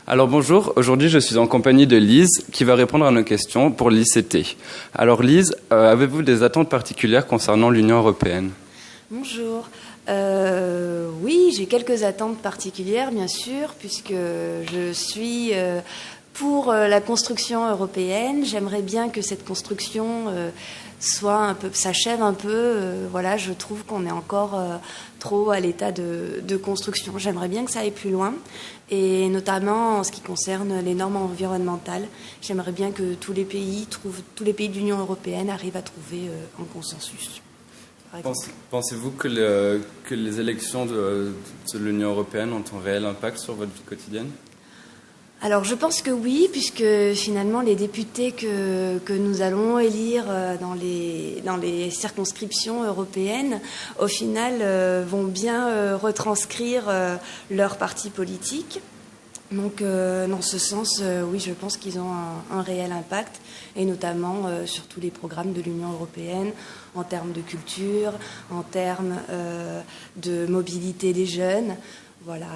Alors bonjour, aujourd'hui je suis en compagnie de Lise qui va répondre à nos questions pour l'ICT. Alors Lise, avez-vous des attentes particulières concernant l'Union européenne? Bonjour. Oui, j'ai quelques attentes particulières, bien sûr, puisque je suis pour la construction européenne. J'aimerais bien que cette construction s'achève un peu. Voilà, je trouve qu'on est encore trop à l'état de construction. J'aimerais bien que ça aille plus loin, et notamment en ce qui concerne les normes environnementales. J'aimerais bien que tous les pays de l'Union européenne arrivent à trouver un consensus. Pensez-vous que les élections de l'Union européenne ont un réel impact sur votre vie quotidienne? Alors je pense que oui, puisque finalement les députés que nous allons élire dans les circonscriptions européennes, au final vont bien retranscrire leur parti politique. Donc dans ce sens, oui, je pense qu'ils ont un réel impact, et notamment sur tous les programmes de l'Union européenne, en termes de culture, en termes de mobilité des jeunes. Voilà,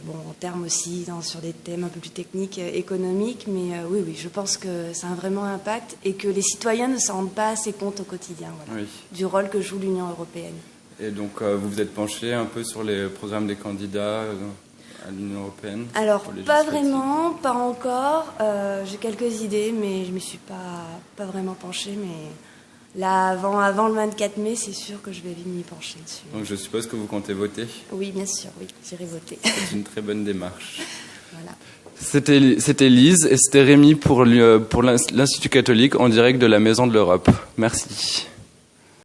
en termes aussi sur des thèmes un peu plus techniques, économiques, mais oui, je pense que ça a vraiment un impact et que les citoyens ne s'en rendent pas assez compte au quotidien, voilà, oui, du rôle que joue l'Union européenne. Et donc vous vous êtes penché un peu sur les programmes des candidats à l'Union européenne? Alors pas vraiment, pas encore. J'ai quelques idées, mais je ne me suis pas vraiment penchée, mais... Là, avant le 24 mai, c'est sûr que je vais m'y pencher dessus. Donc je suppose que vous comptez voter? Oui, bien sûr, oui, j'irai voter. C'est une très bonne démarche. Voilà. C'était Lise et c'était Rémi pour l'Institut catholique en direct de la Maison de l'Europe. Merci.